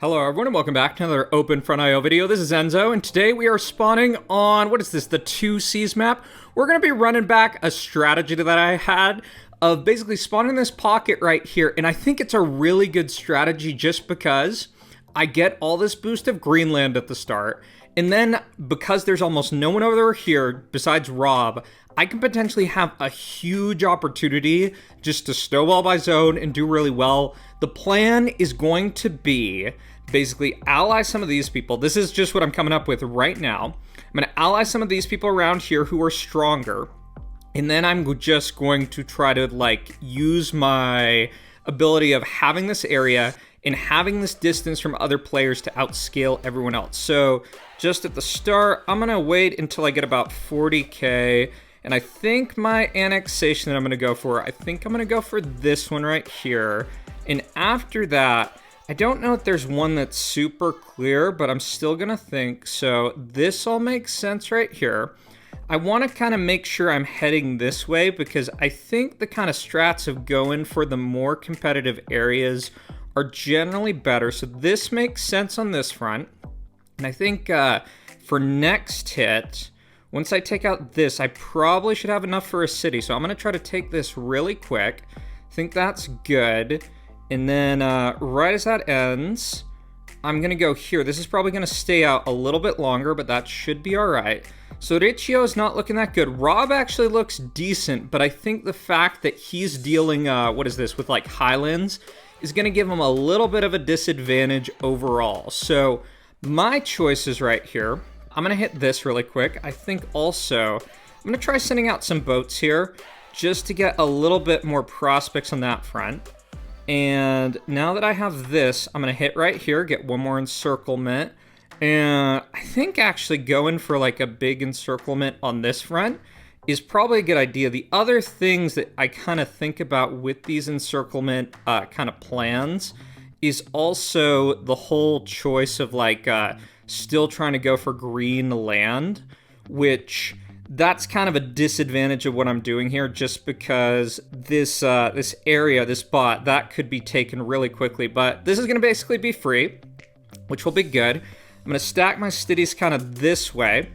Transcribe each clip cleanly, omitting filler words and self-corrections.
Hello everyone and welcome back to another Open Front IO video. This is Enzo and today we are spawning on, what is this, the 2Seas map? We're going to be running back a strategy that I had of basically spawning this pocket right here, and I think it's a really good strategy just because I get all this boost of Greenland at the start, and then because there's almost no one over here besides Rob, I can potentially have a huge opportunity just to snowball my zone and do really well. The plan is going to be basically ally some of these people. This is just what I'm coming up with right now. I'm going to ally some of these people around here who are stronger. And then I'm just going to try to use my ability of having this area and having this distance from other players to outscale everyone else. So just at the start, I'm going to wait until I get about 40k. And I think my annexation that I'm going to go for, I think I'm going to go for this one right here. And after that, I don't know if there's one that's super clear, but I'm still going to think. So this all makes sense right here. I want to kind of make sure I'm heading this way because I think the kind of strats of going for the more competitive areas are generally better. So this makes sense on this front. And I think for next hit, once I take out this, I probably should have enough for a city. So I'm going to try to take this really quick. I think that's good. And then right as that ends, I'm going to go here. This is probably going to stay out a little bit longer, but that should be all right. So Riccio is not looking that good. Rob actually looks decent, but I think the fact that he's dealing, with like Highlands is going to give him a little bit of a disadvantage overall. So my choices right here, I'm going to hit this really quick. I think also I'm going to try sending out some boats here just to get a little bit more prospects on that front. And now that I have this, I'm going to hit right here, get one more encirclement. And I think actually going for like a big encirclement on this front is probably a good idea. The other things that I kind of think about with these encirclement kind of plans is also the whole choice of still trying to go for green land, which that's kind of a disadvantage of what I'm doing here just because this area, this spot, that could be taken really quickly. But this is going to basically be free, which will be good. I'm going to stack my cities kind of this way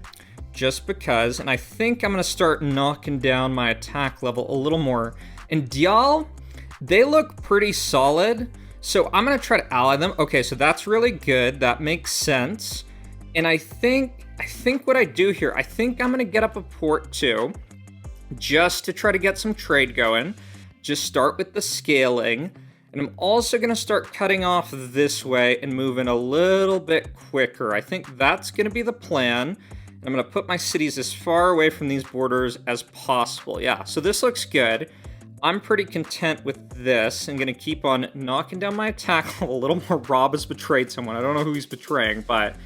just because, and I think I'm going to start knocking down my attack level a little more. And Dial, they look pretty solid, so I'm going to try to ally them. Okay, so that's really good. That makes sense. And I think what I do here, I think I'm going to get up a port too, just to try to get some trade going. Just start with the scaling. And I'm also going to start cutting off this way and moving a little bit quicker. I think that's going to be the plan. I'm going to put my cities as far away from these borders as possible. Yeah, so this looks good. I'm pretty content with this. I'm going to keep on knocking down my attack a little more. Rob has betrayed someone. I don't know who he's betraying, but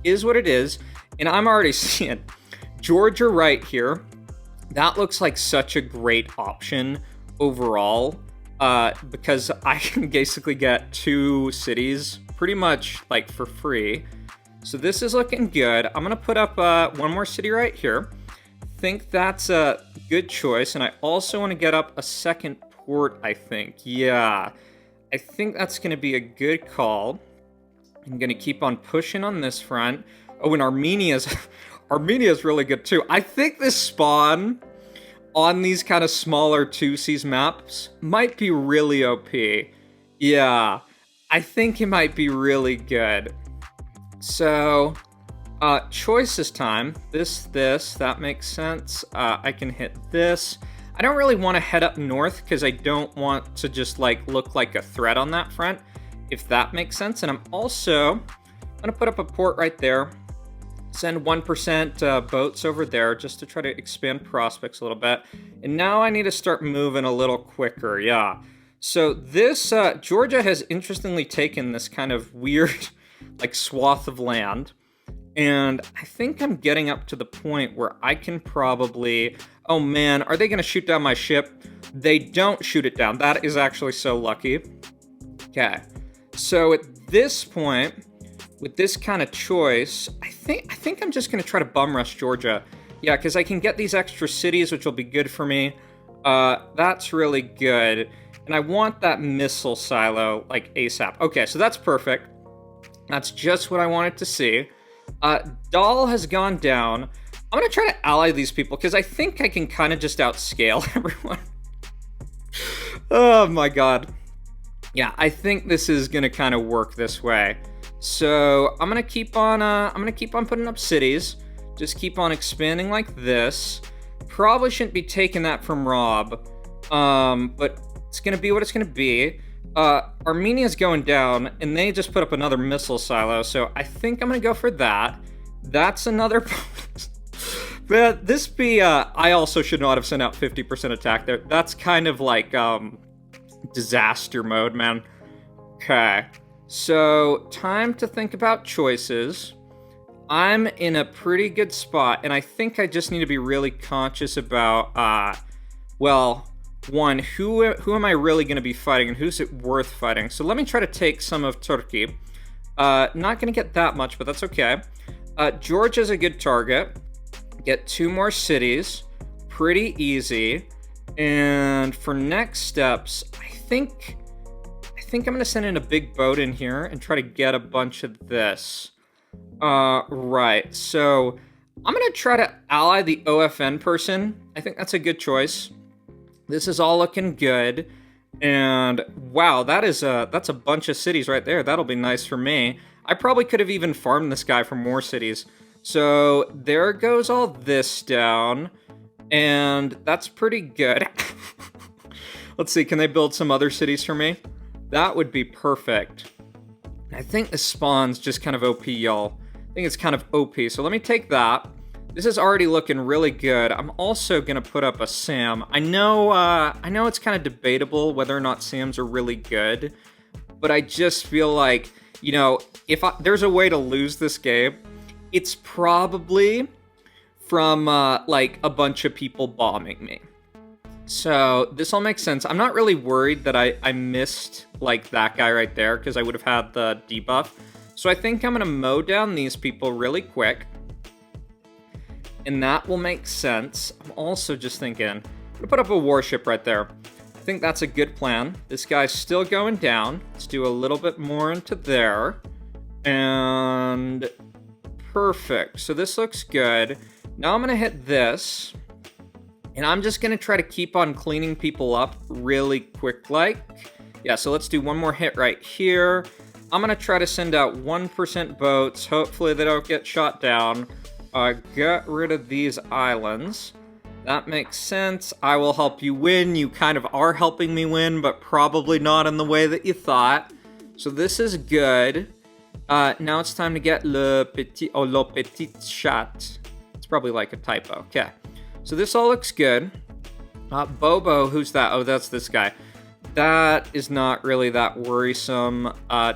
is what it is. And I'm already seeing Georgia right here. That looks like such a great option overall because I can basically get 2 cities pretty much like for free. So this is looking good. I'm going to put up one more city right here. I think that's a good choice. And I also want to get up a second port, I think. Yeah, I think that's going to be a good call. I'm going to keep on pushing on this front. Oh, and Armenia's really good too. I think this spawn on these kind of smaller 2Seas maps might be really OP. Yeah, I think it might be really good. So, choices time. That makes sense. I can hit this. I don't really want to head up north because I don't want to just look like a threat on that front, if that makes sense. And I'm also going to put up a port right there. Send 1% boats over there just to try to expand prospects a little bit. And now I need to start moving a little quicker, yeah. So this, Georgia has interestingly taken this kind of weird, swath of land. And I think I'm getting up to the point where I can probably... Oh man, are they going to shoot down my ship? They don't shoot it down. That is actually so lucky. Okay, so at this point... with this kind of choice, I think I'm just going to try to bum rush Georgia. Yeah, because I can get these extra cities, which will be good for me. That's really good. And I want that missile silo, ASAP. Okay, so that's perfect. That's just what I wanted to see. Dahl has gone down. I'm going to try to ally these people because I think I can kind of just outscale everyone. Oh my god. Yeah, I think this is going to kind of work this way. So I'm going to keep on putting up cities. Just keep on expanding like this. Probably shouldn't be taking that from Rob. But it's going to be what it's going to be. Armenia's going down, and they just put up another missile silo, so I think I'm gonna go for that. That's another bonus. But I also should not have sent out 50% attack there. That's kind of like, disaster mode, man. Okay. So, time to think about choices. I'm in a pretty good spot, and I think I just need to be really conscious about, one, who am I really going to be fighting, and who's it worth fighting? So let me try to take some of Turkey. Not going to get that much, but that's okay. Georgia's a good target. Get 2 more cities. Pretty easy. And for next steps, I think I'm going to send in a big boat in here and try to get a bunch of this. Right. So I'm going to try to ally the OFN person. I think that's a good choice. This is all looking good, and wow, that's a bunch of cities right there. That'll be nice for me. I probably could have even farmed this guy for more cities. So there goes all this down, and that's pretty good. Let's see, can they build some other cities for me? That would be perfect. I think the spawn's just kind of OP, y'all. I think it's kind of OP, so let me take that. This is already looking really good. I'm also gonna put up a Sam. I know it's kind of debatable whether or not Sams are really good, but I just feel like, you know, there's a way to lose this game, it's probably from like a bunch of people bombing me. So this all makes sense. I'm not really worried that I missed like that guy right there because I would have had the debuff. So I think I'm gonna mow down these people really quick. And that will make sense. I'm also just thinking, I'm gonna put up a warship right there. I think that's a good plan. This guy's still going down. Let's do a little bit more into there. And perfect. So this looks good. Now I'm gonna hit this. And I'm just gonna try to keep on cleaning people up really quick like. Yeah, so let's do one more hit right here. I'm gonna try to send out 1% boats. Hopefully they don't get shot down. Get rid of these islands. That makes sense. I will help you win. You kind of are helping me win, but probably not in the way that you thought. So this is good. Now it's time to get le petit chat. It's probably like a typo. Okay. So this all looks good. Bobo, who's that? Oh, that's this guy. That is not really that worrisome.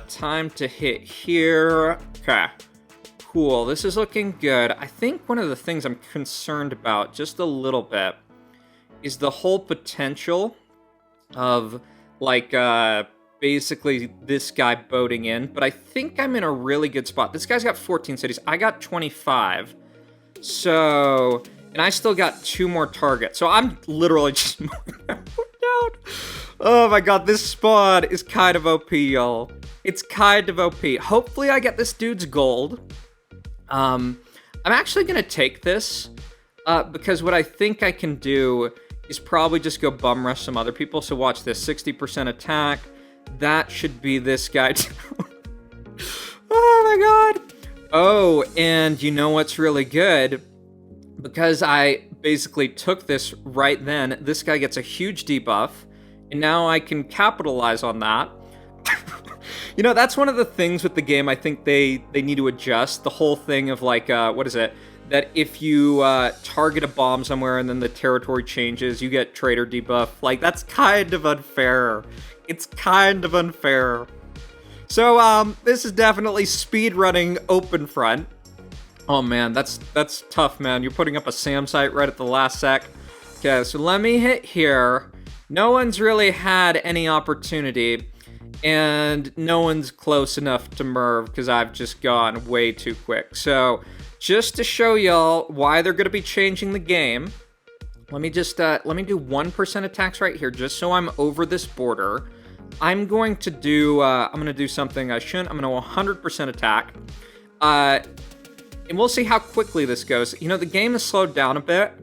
Time to hit here. Okay. Cool, this is looking good. I think one of the things I'm concerned about just a little bit is the whole potential of like basically this guy boating in, but I think I'm in a really good spot. This guy's got 14 cities. I got 25. So, and I still got 2 more targets. So I'm literally just moving down. Oh my god, this spawn is kind of OP, y'all. It's kind of OP. Hopefully I get this dude's gold. I'm actually gonna take this, because what I think I can do is probably just go bum rush some other people. So watch this, 60% attack. That should be this guy too. Oh my god. Oh, and you know what's really good? Because I basically took this right then, this guy gets a huge debuff, and now I can capitalize on that. You know, that's one of the things with the game I think they need to adjust. The whole thing of like, what is it? That if you target a bomb somewhere and then the territory changes, you get traitor debuff. Like, that's kind of unfair. It's kind of unfair. So, this is definitely speedrunning OpenFront. Oh man, that's tough, man. You're putting up a SAM site right at the last sec. Okay, so let me hit here. No one's really had any opportunity. And no one's close enough to Merv because I've just gone way too quick. So, just to show y'all why they're going to be changing the game, let me do 1% attacks right here, just so I'm over this border. I'm going to do something I shouldn't. I'm going to 100% attack. And we'll see how quickly this goes. You know, the game has slowed down a bit.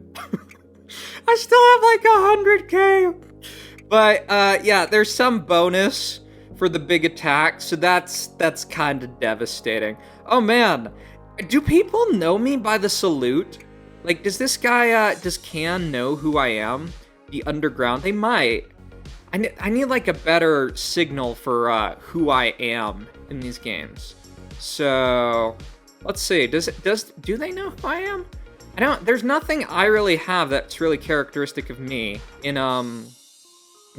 I still have like 100k. But yeah, there's some bonus for the big attack, so that's kind of devastating. Oh man, do people know me by the salute? Like, does this guy, does Can know who I am? The underground? They might. I need like a better signal for who I am in these games. So let's see. Do they know who I am? There's nothing I really have that's really characteristic of me. In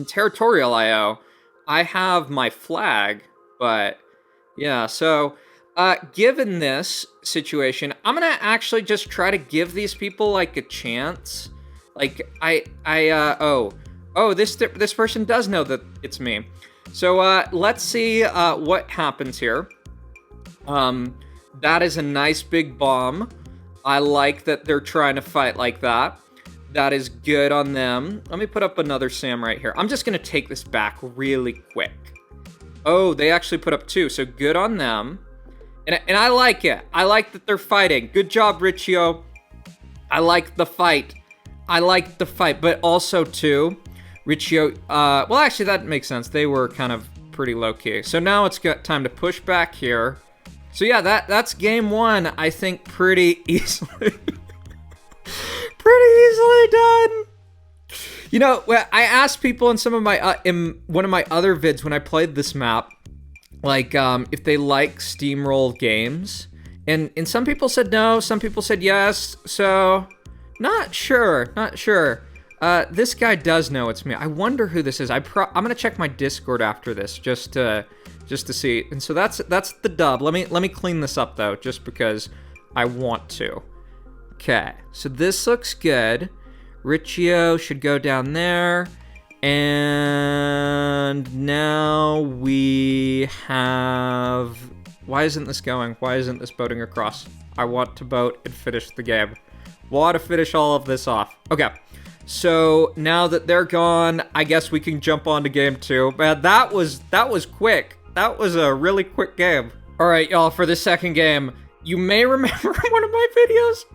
Territorial IO, I have my flag, but yeah, so given this situation, I'm gonna actually just try to give these people like a chance. Like this person does know that it's me. So let's see what happens here. That is a nice big bomb. I like that they're trying to fight like that. That is good on them. Let me put up another Sam right here. I'm just gonna take this back really quick. Oh, they actually put up 2, so good on them. And I like it. I like that they're fighting. Good job, Riccio. I like the fight. But also too, Riccio, well actually that makes sense. They were kind of pretty low-key. So now it's got time to push back here. So yeah, that's game 1, I think pretty easily. Pretty easily done. You know, I asked people in some of my, in one of my other vids when I played this map, like, if they like Steamroll games. And some people said no, some people said yes, so not sure. This guy does know it's me. I wonder who this is. I'm gonna check my Discord after this just to see. And so that's the dub. Let me clean this up though, just because I want to. Okay, so this looks good. Riccio should go down there. And now we have... Why isn't this going? Why isn't this boating across? I want to boat and finish the game. Want to finish all of this off. Okay, so now that they're gone, I guess we can jump on to game 2. Man, that was quick. That was a really quick game. All right, y'all, for the second game, you may remember one of my videos.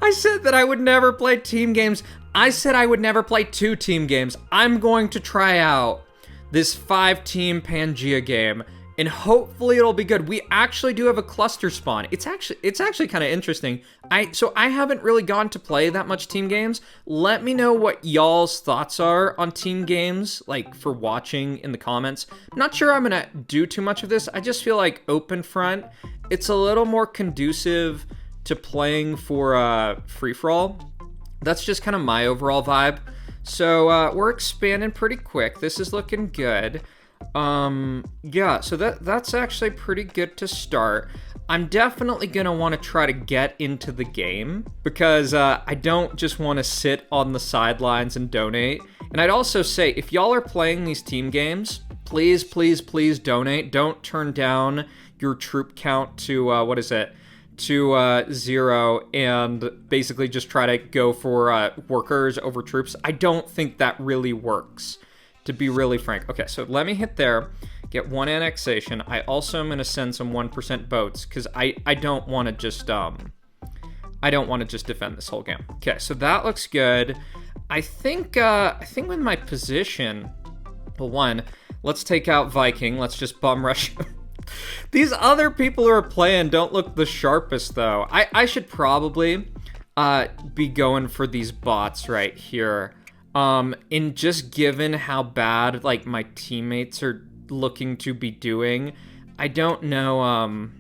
I said that I would never play team games. I said I would never play 2 team games. I'm going to try out this 5-team Pangea game, and hopefully it'll be good. We actually do have a cluster spawn. It's actually kind of interesting. So I haven't really gone to play that much team games. Let me know what y'all's thoughts are on team games, like for watching in the comments. I'm not sure I'm gonna do too much of this. I just feel like Open Front, it's a little more conducive to playing for free-for-all. That's just kind of my overall vibe. So we're expanding pretty quick. This is looking good. Yeah, so that's actually pretty good to start. I'm definitely gonna want to try to get into the game because I don't just want to sit on the sidelines and donate. And I'd also say, if y'all are playing these team games, please, please, please donate. Don't turn down your troop count to, to 0 and basically just try to go for workers over troops. I don't think that really works, to be really frank. Okay, so let me hit there, get 1 annexation. I also am going to send some 1% boats because I don't want to just defend this whole game. Okay, so that looks good. I think with my position, well, 1, let's take out Viking. Let's just bum rush him. These other people who are playing don't look the sharpest, though. I should probably be going for these bots right here. And just given how bad, like, my teammates are looking to be doing, I don't know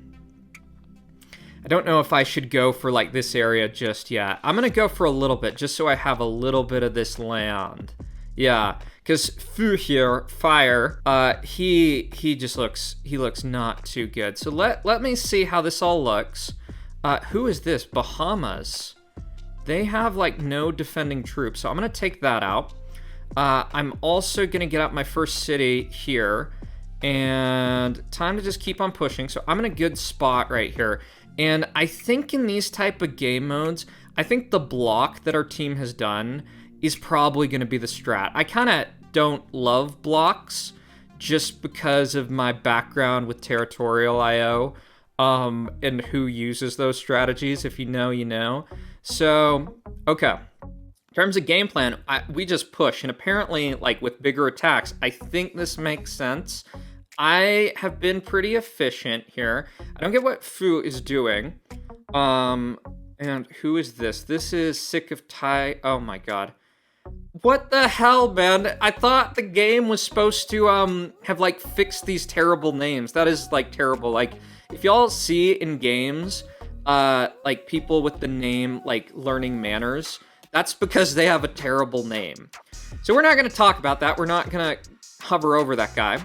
if I should go for, like, this area just yet. I'm gonna go for a little bit, just so I have a little bit of this land. Yeah, because Fu here, Fire, he looks not too good. So let me see how this all looks. Who is this? Bahamas. They have, like, no defending troops, so I'm gonna take that out. I'm also gonna get up my first city here, and time to just keep on pushing. So I'm in a good spot right here. And I think in these type of game modes, I think the block that our team has done is probably going to be the strat. I kind of don't love blocks just because of my background with Territorial IO, and who uses those strategies. If you know, you know. So, okay. In terms of game plan, we just push, and apparently, like, with bigger attacks, I think this makes sense. I have been pretty efficient here. I don't get what Fu is doing. And who is this? This is Sick of Tai. Oh my god. What the hell, man? I thought the game was supposed to, have, like, fixed these terrible names. That is, like, terrible. Like, if y'all see in games, like, people with the name, like, Learning Manners, that's because they have a terrible name. So we're not going to talk about that. We're not going to hover over that guy.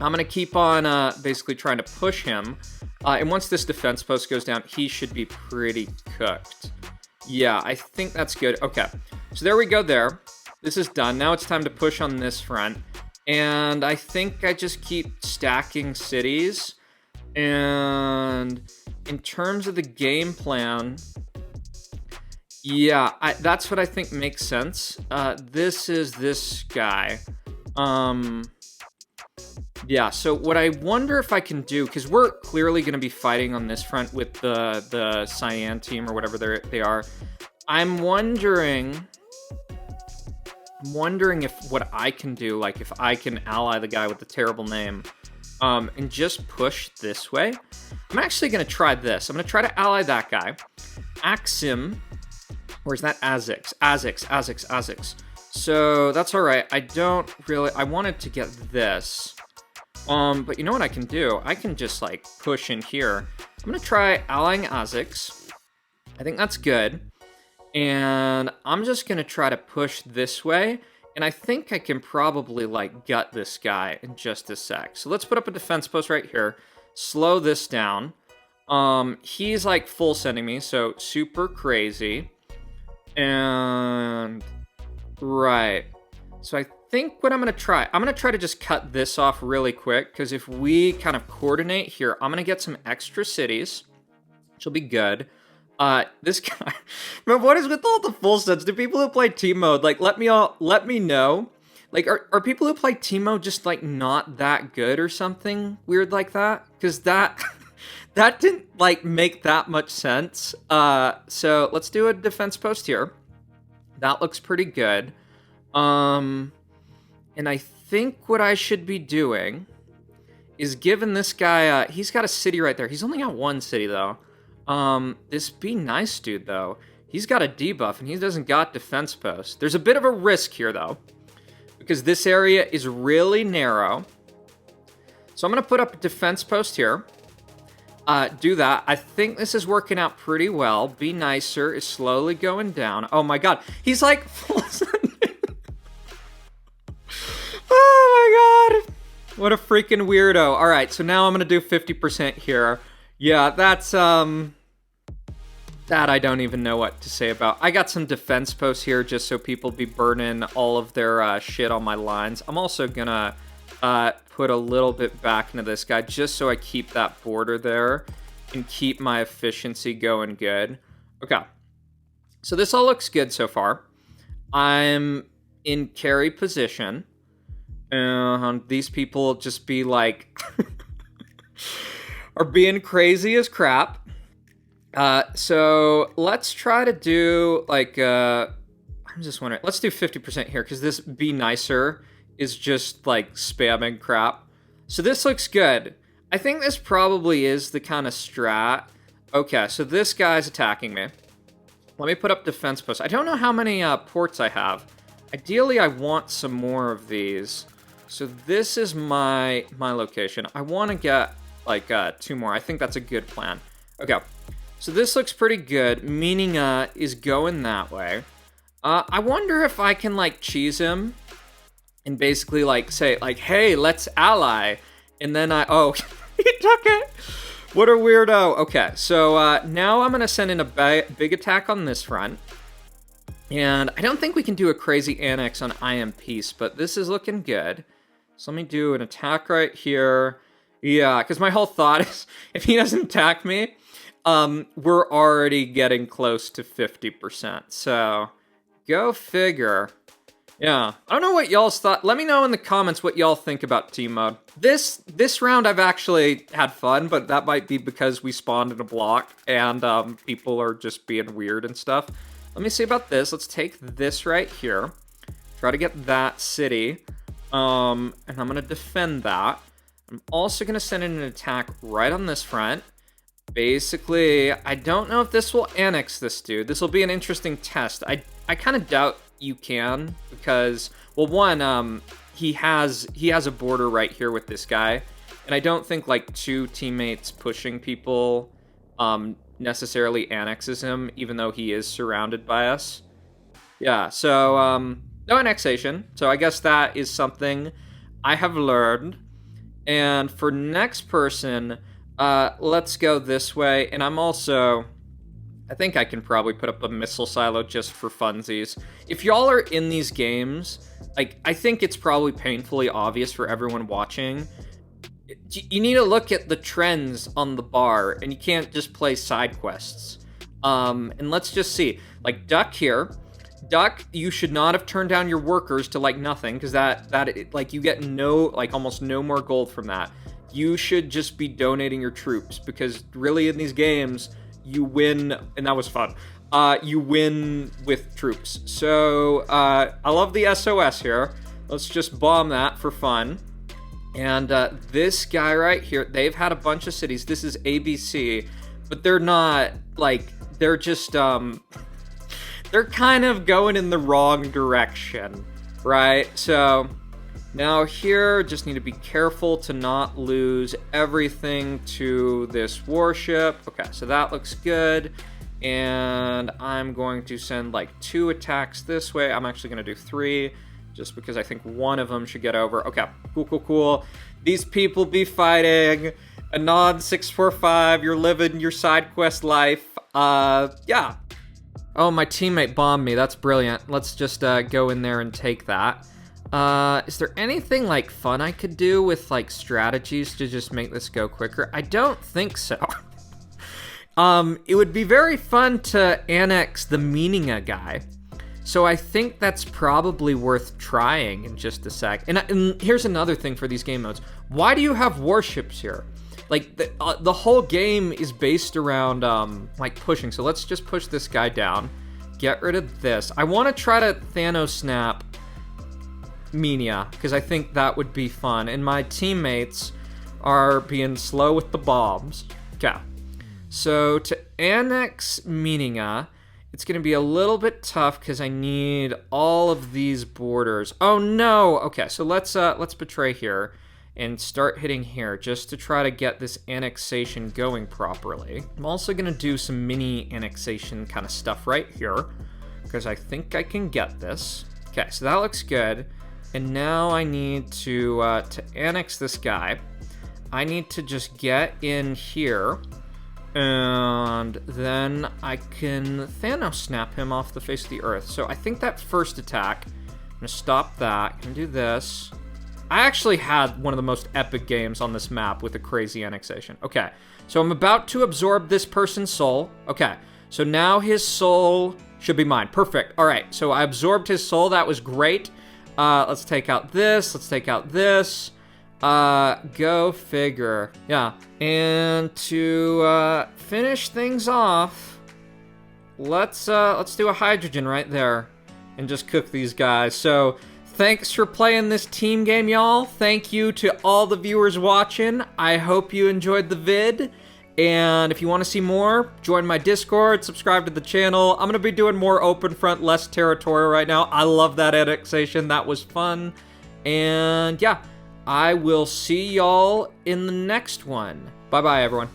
I'm going to keep on basically trying to push him. And once this defense post goes down, he should be pretty cooked. Yeah, I think that's good. Okay, so there we go there. This is done. Now it's time to push on this front. And I think I just keep stacking cities. And in terms of the game plan, yeah, that's what I think makes sense. This is this guy. Yeah, so what I wonder if I can do, because we're clearly going to be fighting on this front with the Cyan team or whatever they are. I'm wondering if what I can do, like if I can ally the guy with the terrible name, and just push this way. I'm actually going to try this. I'm going to try to ally that guy. Axim, or is that Azix? Azix. So that's all right. I wanted to get this. But you know what I can do? I can just, like, push in here. I'm gonna try allying Azix. I think that's good. And I'm just gonna try to push this way. And I think I can probably, like, gut this guy in just a sec. So let's put up a defense post right here. Slow this down. He's, like, full sending me, so super crazy. And... right. So I think what I'm going to try to just cut this off really quick, because if we kind of coordinate here, I'm going to get some extra cities, which will be good. This guy, man, what is with all the full sets? Do people who play team mode, like, let me know. Like, are people who play team mode just, like, not that good or something weird like that? Because that, that didn't, like, make that much sense. So let's do a defense post here. That looks pretty good. And I think what I should be doing is giving this guy, he's got a city right there. He's only got one city, though. This Be Nice dude, though, he's got a debuff, and he doesn't got defense post. There's a bit of a risk here, though, because this area is really narrow. So I'm going to put up a defense post here. Do that. I think this is working out pretty well. Be Nicer is slowly going down. Oh, my God. He's like... oh my god! What a freaking weirdo. Alright, so now I'm gonna do 50% here. Yeah, that's, that I don't even know what to say about. I got some defense posts here just so people be burning all of their shit on my lines. I'm also gonna put a little bit back into this guy just so I keep that border there and keep my efficiency going good. Okay. So this all looks good so far. I'm in carry position. And these people just be like, are being crazy as crap. So let's try to do like, I'm just wondering, let's do 50% here because this Be Nicer is just like spamming crap. So this looks good. I think this probably is the kind of strat. Okay, so this guy's attacking me. Let me put up defense posts. I don't know how many ports I have. Ideally, I want some more of these. So this is my location. I want to get like 2 more. I think that's a good plan. Okay, so this looks pretty good. Meaning is going that way. I wonder if I can like cheese him and basically like say like, hey, let's ally. And then oh, he took it. What a weirdo. Okay, so now I'm gonna send in a big attack on this front. And I don't think we can do a crazy annex on I Am Peace, but this is looking good. So let me do an attack right here. Yeah, because my whole thought is, if he doesn't attack me, we're already getting close to 50%. So, go figure. Yeah, I don't know what y'all's thought. Let me know in the comments what y'all think about team mode. This round I've actually had fun, but that might be because we spawned in a block and people are just being weird and stuff. Let me see about this. Let's take this right here. Try to get that city. And I'm gonna defend that. I'm also gonna send in an attack right on this front. Basically, I don't know if this will annex this dude. This will be an interesting test. I kind of doubt you can because, well, one, he has a border right here with this guy, and I don't think like 2 teammates pushing people necessarily annexes him, even though he is surrounded by us. Yeah, so no annexation. So I guess that is something I have learned. And for next person, let's go this way. And I think I can probably put up a missile silo just for funsies. If y'all are in these games, like, I think it's probably painfully obvious for everyone watching. You need to look at the trends on the bar, and you can't just play side quests. And let's just see. Like, Duck here. Duck, you should not have turned down your workers to, like, nothing, because like, you get almost no more gold from that. You should just be donating your troops, because really in these games, you win, and that was fun. You win with troops. So, I love the SOS here. Let's just bomb that for fun. And this guy right here, they've had a bunch of cities. This is ABC, but they're not, like, they're just, they're kind of going in the wrong direction, right? So now here, just need to be careful to not lose everything to this warship. Okay, so that looks good. And I'm going to send like 2 attacks this way. I'm actually going to do 3. Just because I think one of them should get over. Okay, cool. These people be fighting. Anon 645, you're living your side quest life. Yeah. Oh, my teammate bombed me. That's brilliant. Let's just go in there and take that. Is there anything like fun I could do with like strategies to just make this go quicker? I don't think so. It would be very fun to annex the Meaninga guy. So I think that's probably worth trying in just a sec. And here's another thing for these game modes. Why do you have warships here? Like, the whole game is based around, like, pushing. So let's just push this guy down. Get rid of this. I want to try to Thanos snap Minia, because I think that would be fun. And my teammates are being slow with the bombs. Okay. So to annex Meaninga, it's going to be a little bit tough because I need all of these borders. Oh no! Okay, so let's betray here and start hitting here just to try to get this annexation going properly. I'm also going to do some mini annexation kind of stuff right here because I think I can get this. Okay, so that looks good. And now I need to annex this guy. I need to just get in here. And then I can Thanos snap him off the face of the earth. So I think that first attack, I'm gonna stop that. I can do this. I actually had one of the most epic games on this map with a crazy annexation. Okay, so I'm about to absorb this person's soul. Okay, so now his soul should be mine. Perfect. All right, so I absorbed his soul. That was great. Let's take out this. Let's take out this. Go figure. Yeah. And to finish things off, let's do a hydrogen right there and just cook these guys. So thanks for playing this team game, y'all. Thank you to all the viewers watching. I hope you enjoyed the vid. And if you want to see more, join my Discord, subscribe to the channel. I'm going to be doing more open front, less territorial right now. I love that annexation. That was fun. And yeah. I will see y'all in the next one. Bye-bye, everyone.